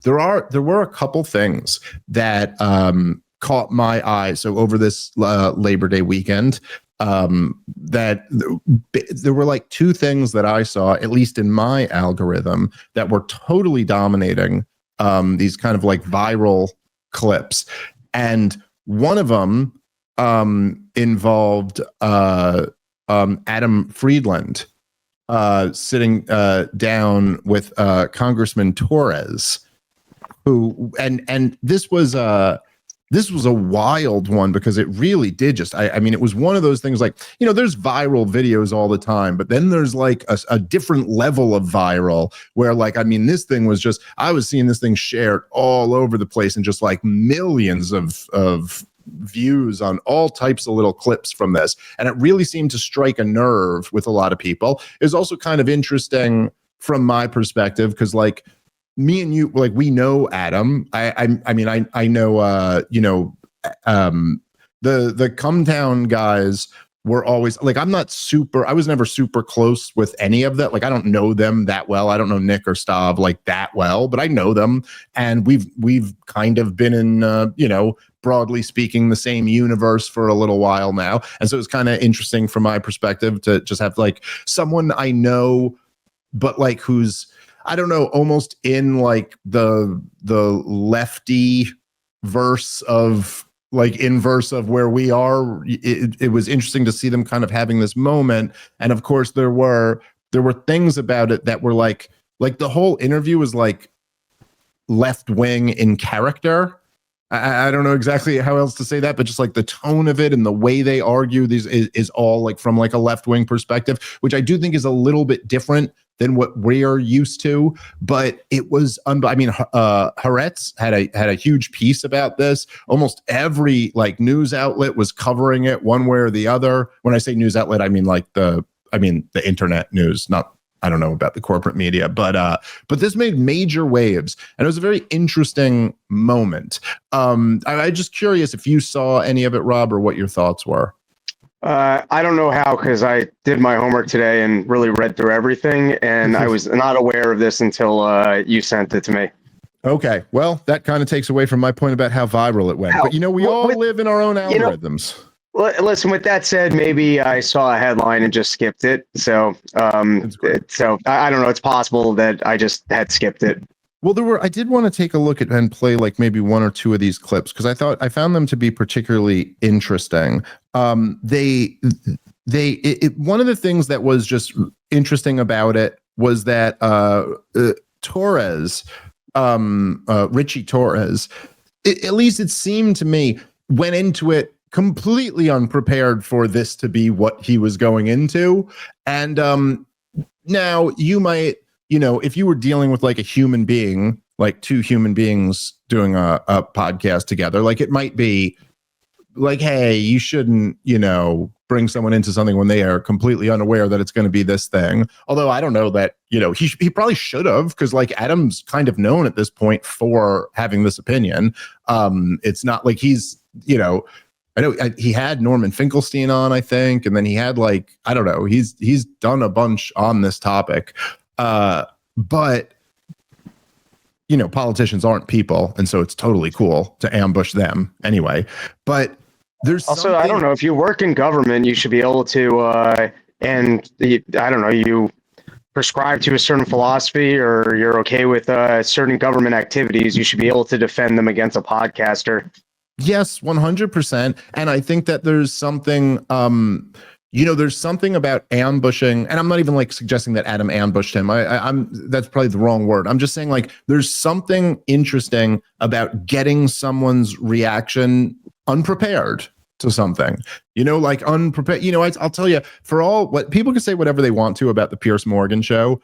there were a couple things that caught my eye. So over this Labor Day weekend, that there were like two things that I saw, at least in my algorithm, that were totally dominating these kind of like viral clips. And one of them involved Adam Friedland sitting down with Congressman Torres, who and this was a wild one because it really did just, I mean, it was one of those things like, you know, there's viral videos all the time, but then there's like a different level of viral where like, I mean, this thing was just, I was seeing this thing shared all over the place and just like millions of views on all types of little clips from this. And it really seemed to strike a nerve with a lot of people. It was also kind of interesting from my perspective because like, me and you, like, we know Adam. I mean, I know, you know, the Come Town guys were always like, I was never super close with any of that. Like, I don't know them that well. I don't know Nick or Stav like that well, but I know them. And we've kind of been in, you know, broadly speaking, the same universe for a little while now. And so it's kind of interesting from my perspective to just have like someone I know, but like who's, I don't know, almost in like the lefty verse of like inverse of where we are. It was interesting to see them kind of having this moment. And of course there were things about it that were like the whole interview was like left wing in character. I don't know exactly how else to say that, but just like the tone of it and the way they argue these is all like from like a left wing perspective, which I do think is a little bit different than what we're used to. But it was, I mean, Haaretz had a huge piece about this. Almost every like news outlet was covering it one way or the other. When I say news outlet, I mean like the internet news, not, I don't know about the corporate media, but this made major waves, and it was a very interesting moment. I'm just curious if you saw any of it, Rob, or what your thoughts were. I don't know how, because I did my homework today and really read through everything, and I was not aware of this until you sent it to me. Okay, well, that kind of takes away from my point about how viral it went. But you know, we all live in our own algorithms. You know, listen, with that said, maybe I saw a headline and just skipped it. So, I don't know. It's possible that I just had skipped it. Well, I did want to take a look at and play like maybe one or two of these clips because I found them to be particularly interesting. One of the things that was just interesting about it was that Torres, Richie Torres, at least it seemed to me, went into it completely unprepared for this to be what he was going into. And now you might, you know, if you were dealing with like a human being, like two human beings doing a podcast together, like it might be like, hey, you shouldn't, you know, bring someone into something when they are completely unaware that it's going to be this thing. Although I don't know that, you know, he probably should have, because like Adam's kind of known at this point for having this opinion. It's not like he's, you know, I know he had Norman Finkelstein on, I think, and then he had like, I don't know, he's done a bunch on this topic. But you know, politicians aren't people, and so it's totally cool to ambush them anyway. But there's also, I don't know, if you work in government, you should be able to, you prescribe to a certain philosophy, or you're okay with certain government activities, you should be able to defend them against a podcaster. Yes, 100%. And I think that there's something, you know, there's something about ambushing, and I'm not even like suggesting that Adam ambushed him. I'm that's probably the wrong word. I'm just saying like there's something interesting about getting someone's reaction unprepared to something, you know, like unprepared. You know, I'll tell you, for all what people can say whatever they want to about the Piers Morgan show.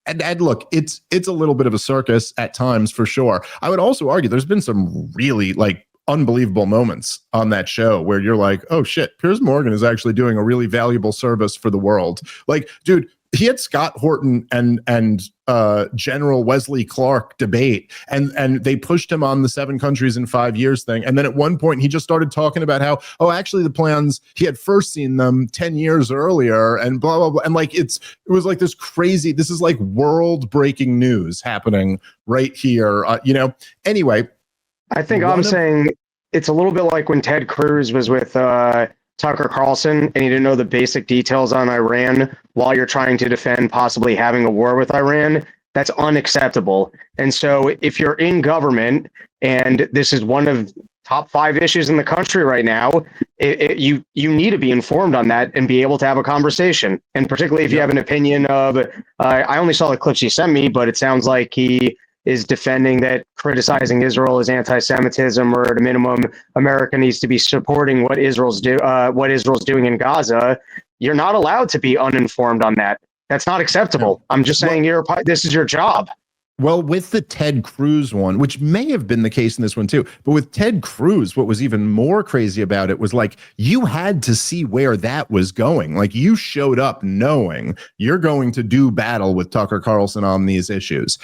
And look, it's a little bit of a circus at times for sure. I would also argue there's been some really like unbelievable moments on that show where you're like, oh shit, Piers Morgan is actually doing a really valuable service for the world. Like, dude, he had Scott Horton and General Wesley Clark debate, and they pushed him on the 7 countries in 5 years thing. And then at one point he just started talking about how, oh, actually the plans, he had first seen them 10 years earlier, and blah blah blah. And like it was like this crazy, this is like world breaking news happening right here. Anyway, I think I'm saying it's a little bit like when Ted Cruz was with Tucker Carlson and he didn't know the basic details on Iran while you're trying to defend possibly having a war with Iran. That's unacceptable. And so if you're in government and this is one of top 5 issues in the country right now, you need to be informed on that and be able to have a conversation. And particularly if you have an opinion of, I only saw the clips he sent me, but it sounds like he is defending that criticizing Israel is anti-Semitism, or at a minimum, America needs to be supporting what Israel's doing in Gaza. You're not allowed to be uninformed on that. That's not acceptable. I'm just saying this is your job. Well, with the Ted Cruz one, which may have been the case in this one too, but with Ted Cruz, what was even more crazy about it was like you had to see where that was going. Like you showed up knowing you're going to do battle with Tucker Carlson on these issues.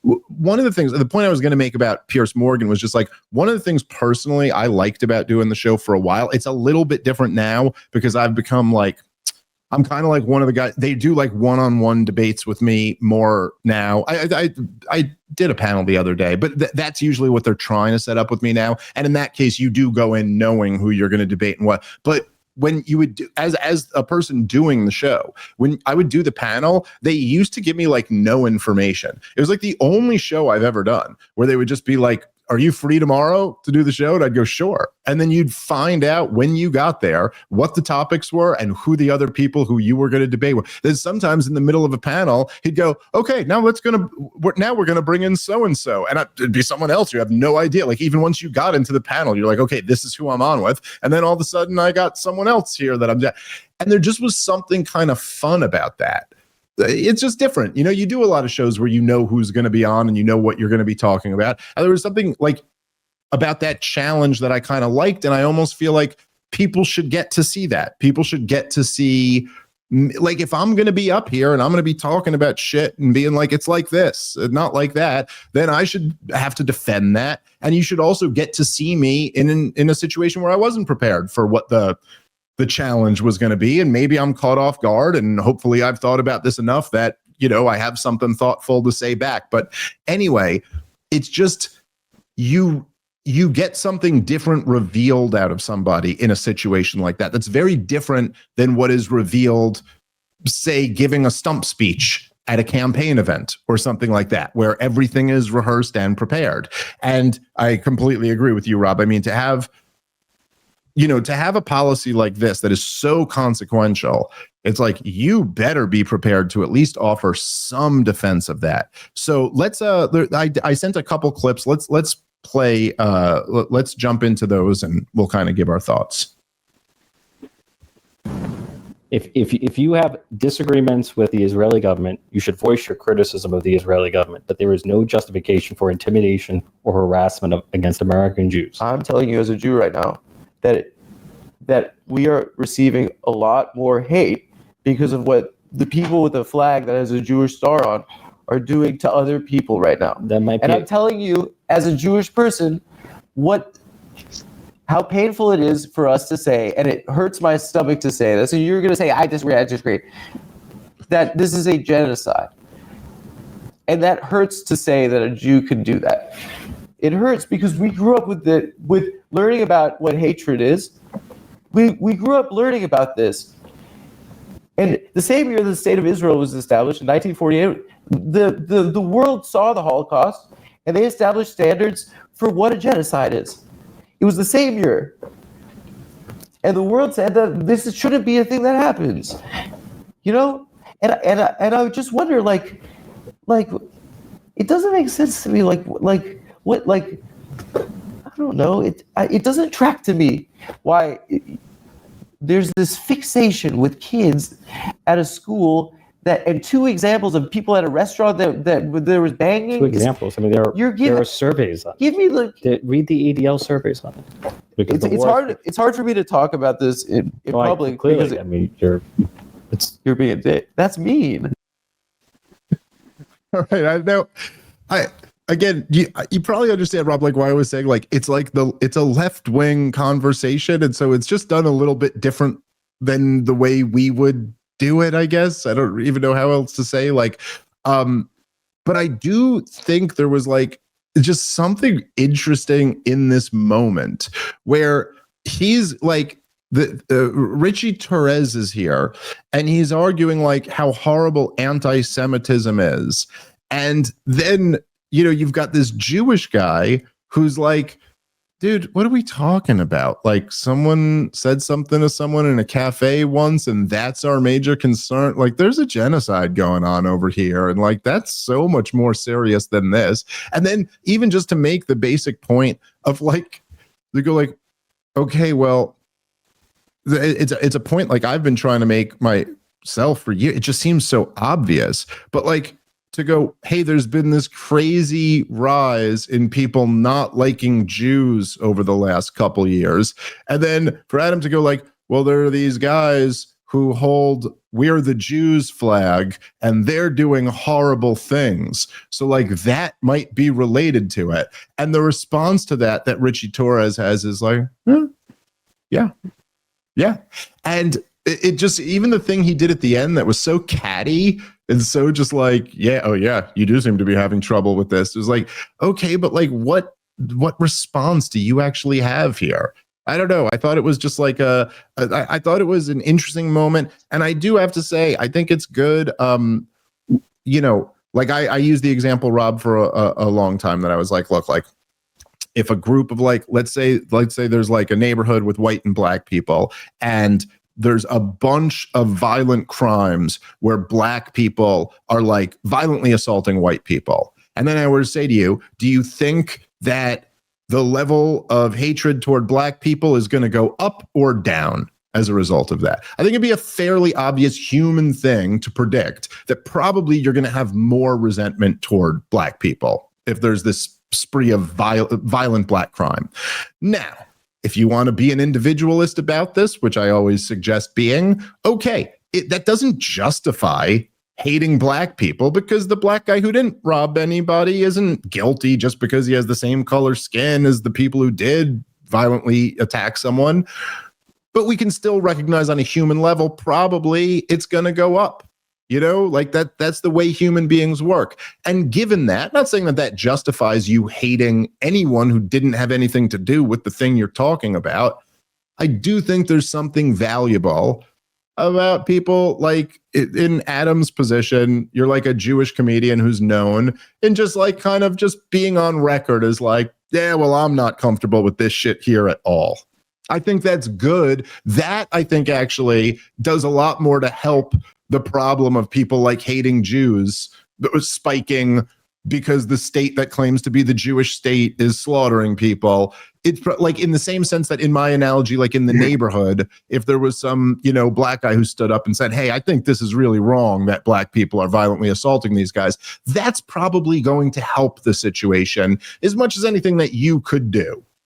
One of the things, the point I was going to make about Piers Morgan was just like one of the things personally I liked about doing the show for a while. It's a little bit different now because I've become like, I'm kind of like one of the guys. They do like one-on-one debates with me more now. I did a panel the other day, but that's usually what they're trying to set up with me now. And in that case, you do go in knowing who you're going to debate and what. But when you would do, as a person doing the show, when I would do the panel, they used to give me like no information. It was like the only show I've ever done where they would just be like, are you free tomorrow to do the show? And I'd go, sure. And then you'd find out when you got there what the topics were and who the other people who you were going to debate were. Then sometimes in the middle of a panel, he'd go, okay, now we're going to bring in so-and-so. And it'd be someone else. You have no idea. Like even once you got into the panel, you're like, okay, this is who I'm on with. And then all of a sudden I got someone else here that and there just was something kind of fun about that. It's just different. You do a lot of shows where you know who's going to be on and you know what you're going to be talking about. And there was something like about that challenge that I kind of liked. And I almost feel like people should get to see that. People should get to see, like, if I'm going to be up here and I'm going to be talking about shit and being like, it's like this, not like that, then I should have to defend that. And you should also get to see me in a situation where I wasn't prepared for what the challenge was going to be. And maybe I'm caught off guard, and hopefully I've thought about this enough that, I have something thoughtful to say back. But anyway, it's just, you get something different revealed out of somebody in a situation like that. That's very different than what is revealed, say, giving a stump speech at a campaign event or something like that, where everything is rehearsed and prepared. And I completely agree with you, Rob. I mean, to have a policy like this that is so consequential, it's like you better be prepared to at least offer some defense of that. So let's I sent a couple clips. Let's play let's jump into those and we'll kind of give our thoughts. If you have disagreements with the Israeli government, you should voice your criticism of the Israeli government, but there is no justification for intimidation or harassment against American Jews. I'm telling you as a Jew right now that we are receiving a lot more hate because of what the people with the flag that has a Jewish star on are doing to other people right now. I'm telling you as a Jewish person how painful it is for us to say, and it hurts my stomach to say this. So you're going to say, I disagree, that this is a genocide. And that hurts to say that a Jew could do that. It hurts because we grew up with learning about what hatred is. We grew up learning about this. And the same year the state of Israel was established in 1948, the world saw the Holocaust and they established standards for what a genocide is. It was the same year. And the world said that this shouldn't be a thing that happens. And I just wonder, like it doesn't make sense to me, I don't know. It doesn't track to me why there's this fixation with kids at a school and 2 examples of people at a restaurant that there was banging. 2 examples. I mean, there are surveys on it. Read the ADL surveys on it. It's hard for me to talk about this in public. Clearly, you're being. That's mean. All right, I know. Again, you probably understand, Rob, like why I was saying like it's a left-wing conversation, and so it's just done a little bit different than the way we would do it, I guess. I don't even know how else to say, like, but I do think there was like just something interesting in this moment where he's like Richie Torres is here and he's arguing like how horrible anti-Semitism is. And then, you've got this Jewish guy who's like, dude, what are we talking about? Like someone said something to someone in a cafe once and that's our major concern. Like there's a genocide going on over here. And like, that's so much more serious than this. And then even just to make the basic point of like, they go like, okay, well, it's a point like I've been trying to make myself for years. It just seems so obvious, but like, to go, hey, there's been this crazy rise in people not liking Jews over the last couple years. And then for Adam to go like, well, there are these guys who hold "We're the Jews" flag and they're doing horrible things. So like that might be related to it. And the response to that Richie Torres has is like, yeah. And it just, even the thing he did at the end that was so catty and so just like, yeah, you do seem to be having trouble with this. It was like, okay, but like what response do you actually have here? I don't know. I thought it was just like I thought it was an interesting moment. And I do have to say, I think it's good. Like I used the example, Rob, for a long time that I was like, look, like if a group of like, let's say there's like a neighborhood with white and black people and there's a bunch of violent crimes where black people are like violently assaulting white people. And then I were to say to you, do you think that the level of hatred toward black people is going to go up or down as a result of that? I think it'd be a fairly obvious human thing to predict that probably you're going to have more resentment toward black people if there's this spree of violent black crime. Now, if you want to be an individualist about this, which I always suggest being, okay, that doesn't justify hating black people because the black guy who didn't rob anybody isn't guilty just because he has the same color skin as the people who did violently attack someone. But we can still recognize on a human level, probably it's going to go up. Like that's the way human beings work. And given that, not saying that justifies you hating anyone who didn't have anything to do with the thing you're talking about, I do think there's something valuable about people like in Adam's position. You're like a Jewish comedian who's known and just like kind of just being on record as like, yeah, well, I'm not comfortable with this shit here at all. I think that's good. That I think actually does a lot more to help the problem of people like hating Jews that was spiking because the state that claims to be the Jewish state is slaughtering people. It's like in the same sense that in my analogy, like in the neighborhood, if there was some, black guy who stood up and said, hey, I think this is really wrong that black people are violently assaulting these guys, that's probably going to help the situation as much as anything that you could do.